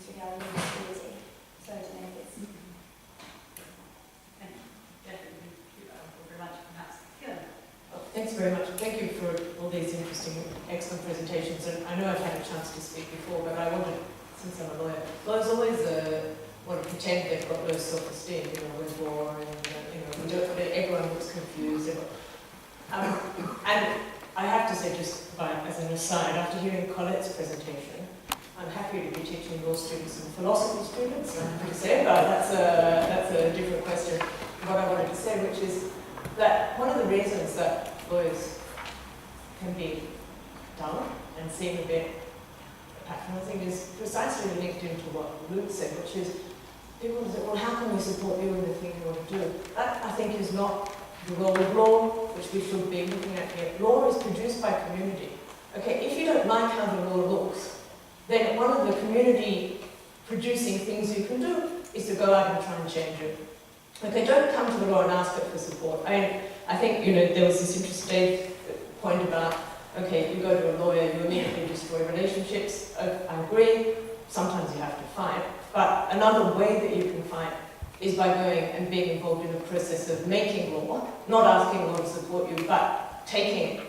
regarding disability. So I don't know if it's... Thanks very much. Thank you for all these interesting, excellent presentations. And I know I've had a chance to speak before, but I wanted, since I'm a lawyer, lawyers always want to pretend they've got low self-esteem, with law, and we don't, everyone looks confused. And I have to say, just as an aside, after hearing Colette's presentation, I'm happy to be teaching law students and philosophy students. I'm happy to say, but that's a different question. What I wanted to say, which is that one of the reasons that lawyers can be dull and seem a bit patronizing is precisely linked into what Luke said, which is people say, well, how can we support you in the thing you want to do? That, I think, is not the role of law, which we should be looking at here. Law is produced by community. Okay, if you don't like how the law looks, then one of the community producing things you can do is to go out and try and change it. Okay, don't come to the law and ask it for support. I think, there was this interesting point about, okay, you go to a lawyer, you immediately destroy relationships. I agree, sometimes you have to fight, but another way that you can fight is by going and being involved in the process of making law, not asking law to support you, but taking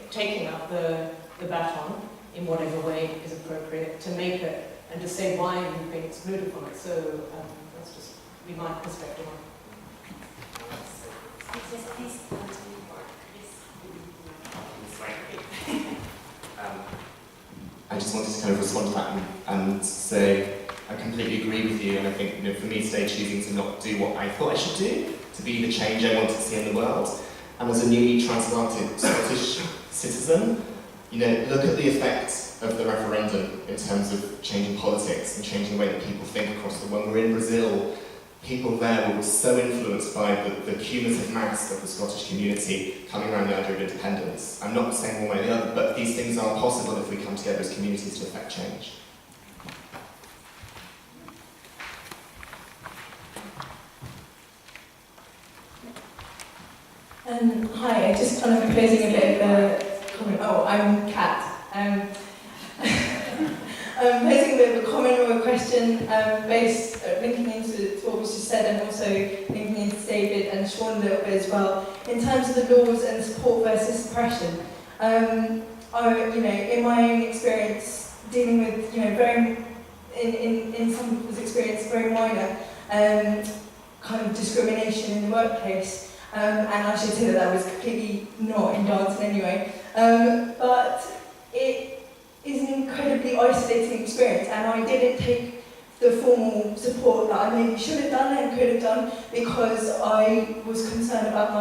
up the baton in whatever way is appropriate to make it and to say why you think it's beautiful. So that's just be my perspective on it. I just wanted to kind of respond to that and say I completely agree with you, and I think for me today choosing to not do what I thought I should do, to be the change I wanted to see in the world, and as a newly transplanted Scottish citizen, look at the effect of the referendum in terms of changing politics and changing the way that people think across the world. When we're in Brazil, people there were so influenced by the cumulative mass of the Scottish community coming around the idea of independence. I'm not saying one way or the other, but these things are possible if we come together as communities to effect change. Hi, just kind of closing a bit of a comment. Oh, I'm Kat. I'm posing a bit of a comment or a question linking into what was just said, and also linking into David and Sean a little bit as well, in terms of the laws and support versus suppression. In my own experience, dealing with, in some people's experience, very minor kind of discrimination in the workplace. And I should say that was completely not in dance in any way. But it is an incredibly isolating experience, and I didn't take the formal support that I maybe should have done and could have done because I was concerned about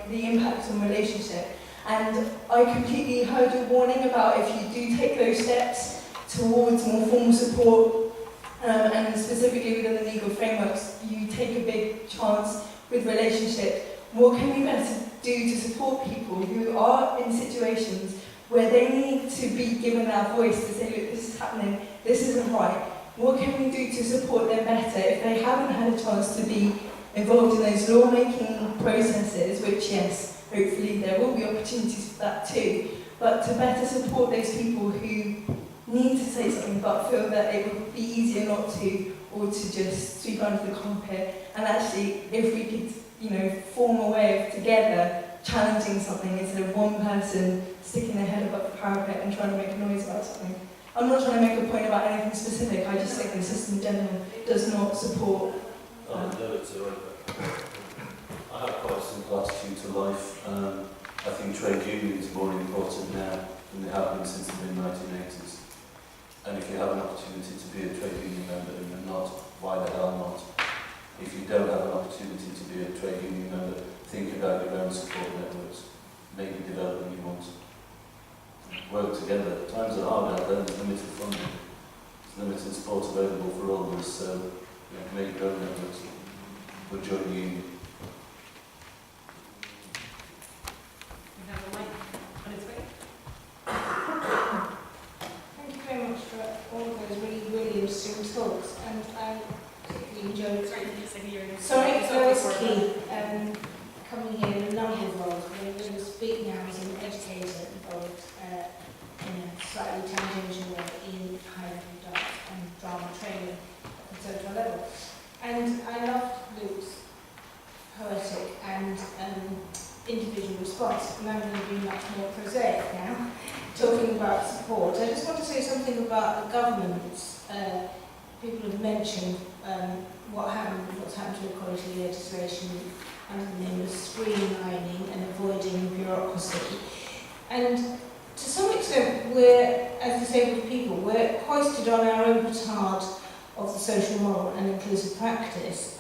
the impact on relationship. And I completely heard your warning about if you do take those steps towards more formal support, and specifically within the legal frameworks, you take a big chance with relationships. What can we better do to support people who are in situations where they need to be given that voice to say, look, this is happening, this isn't right. What can we do to support them better if they haven't had a chance to be involved in those lawmaking processes, which, yes, hopefully there will be opportunities for that too, but to better support those people who need to say something but feel that it would be easier not to, or to just sweep under the carpet. And actually, if we could form a way of together challenging something instead of one person sticking their head above the parapet and trying to make a noise about something. I'm not trying to make a point about anything specific, I just think the system in general does not support. No, it's all right. I have quite a simple attitude to life. I think trade unions are more important now than they have been since the mid-1980s. And if you have an opportunity to be a trade union member and you're not, why the hell not? If you don't have an opportunity to be a trade union member, think about your own support networks. Maybe develop what you want. Work together. Times are hard out there, there's limited funding. There's limited support available for all of us, so make your own networks. Or join the union. We have a mic on its way. Thank you very much for all of those really, really interesting talks, and I particularly enjoyed. Sorry, that was key. Coming here in a number of roles. We're going to speak now as an educator involved in a slightly tangential way in higher level and drama training. total level. And I loved Luke's poetic and individual response, and I'm going to be much more prosaic now, talking about support. I just want to say something about the government's. People have mentioned what's happened to equality legislation under the name of streamlining and avoiding bureaucracy. And to some extent, we're, as disabled people, we're hoisted on our own petard of the social model and inclusive practice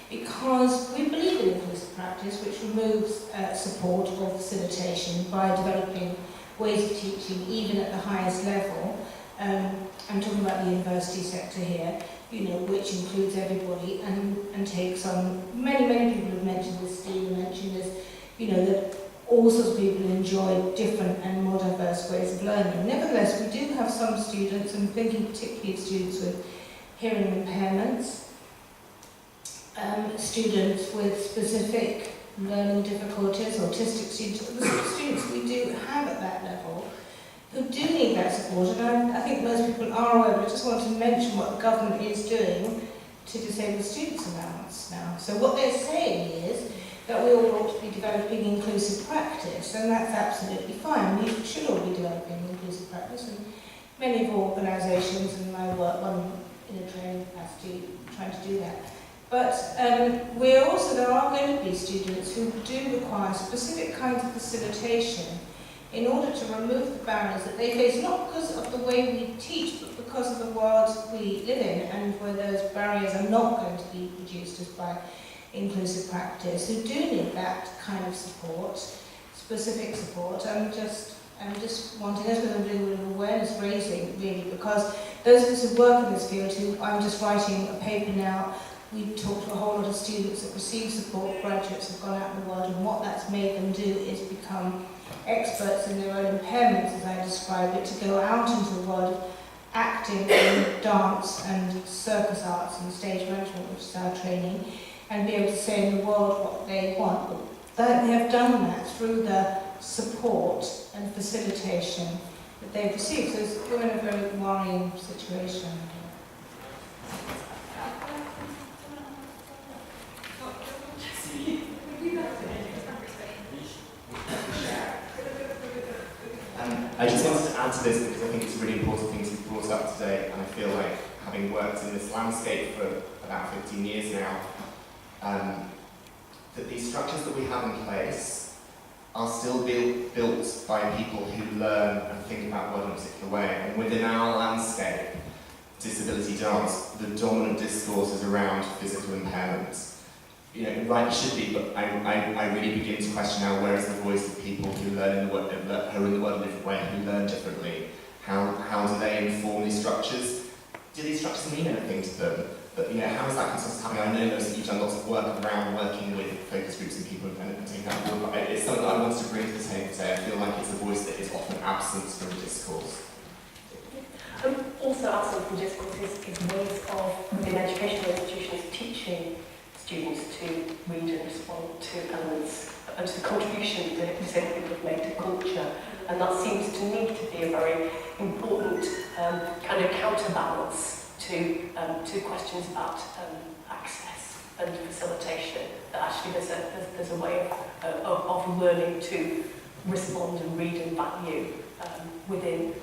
because we believe in inclusive practice, which removes support or facilitation by developing ways of teaching, even at the highest level. I'm talking about the university sector here, you know, which includes everybody and takes on, many people have mentioned this, Steve mentioned this, you know, that all sorts of people enjoy different and more diverse ways of learning. Nevertheless, we do have some students, and thinking particularly of students with hearing impairments, students with specific learning difficulties, autistic students, the sort of students we do have at that level, who do need that support, and I think most people are aware, but I just want to mention what the government is doing to disabled students allowance now. So what they're saying is that we all ought to be developing inclusive practice, and that's absolutely fine. We should all be developing inclusive practice, and many of our organisations and my work in a training capacity trying to do that. But there are going to be students who do require specific kinds of facilitation in order to remove the barriers that they face, not because of the way we teach, but because of the world we live in, and where those barriers are not going to be reduced as by inclusive practice, who do need that kind of support, specific support. I'm just wanting us to do a bit of awareness raising, really, because those of us who work in this field, I'm just writing a paper now. We talked to a whole lot of students that receive support, graduates have gone out in the world, and what that's made them do is become experts in their own impairments, as I describe it, to go out into the world of acting and dance and circus arts and stage management, which is our training, and be able to say in the world what they want. But they have done that through the support and facilitation that they've received. So we're in a very worrying situation. I just wanted to add to this because I think it's a really important thing to be brought up today, and I feel like, having worked in this landscape for about 15 years now, that these structures that we have in place are still built by people who learn and think about work in a particular way. And within our landscape, disability dance, the dominant discourse is around physical impairments. You know, right, it should be, but I really begin to question now, where is the voice of people who learn in the world, who are in the world in a different way, who learn differently? How do they inform these structures? Do these structures mean anything to them? But, you know, how is that consensus happening? I know that you've done lots of work around working with focus groups and people and taking that forward, but it's something that I want to bring to the table today. I feel like it's a voice that is often absent from the discourse. Also absent from discourse is ways of, within educational institutions, teaching students to read and respond to elements and to the contribution that disabled people have made to culture. And that seems to me to be a very important kind of counterbalance to questions about access and facilitation. That actually there's a way of learning to respond and read and value within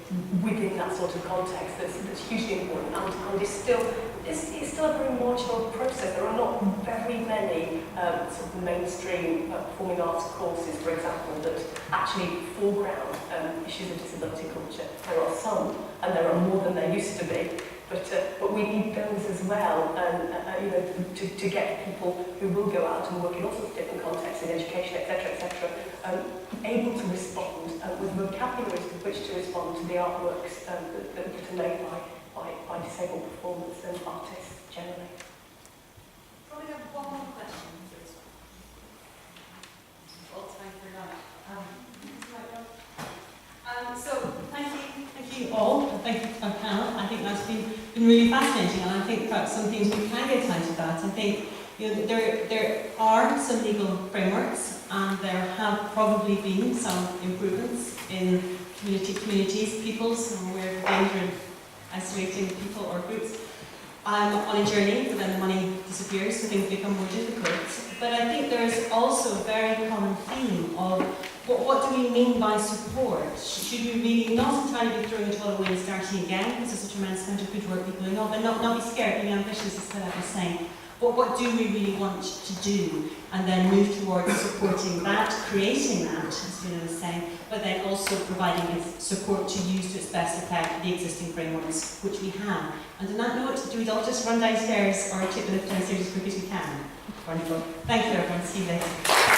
that sort of context that's hugely important, and it's still a very marginal process. There are not very many sort of mainstream performing arts courses, for example, that actually foreground issues of disability culture. There are some, and there are more than there used to be. But we need those as well, you know, to get people who will go out and work in all sorts of different contexts, in education, etc., able to respond with vocabularies with which to respond to the artworks that are made by disabled performers and artists generally. Probably have one more question, please. All time for that. So thank you all, and thank you to my panel. I think that's been really fascinating, and I think perhaps some things we can get out of that. I think, you know, there are some legal frameworks, and there have probably been some improvements in communities, peoples, and we're danger in isolating people or groups. on a journey, but then the money disappears, so things become more difficult. But I think there's also a very common theme of what do we mean by support? Should we really not entirely be throwing it all away and starting again, because there's a tremendous amount of good work being going on, but not be scared, being ambitious, as Philip was saying. But what do we really want to do? And then move towards supporting that, creating that, as Fiona was saying, but then also providing support to use to its best effect the existing frameworks which we have. And on that note, do we all just run downstairs or take the lift downstairs as quick as we can? Wonderful. Thank you everyone. See you later.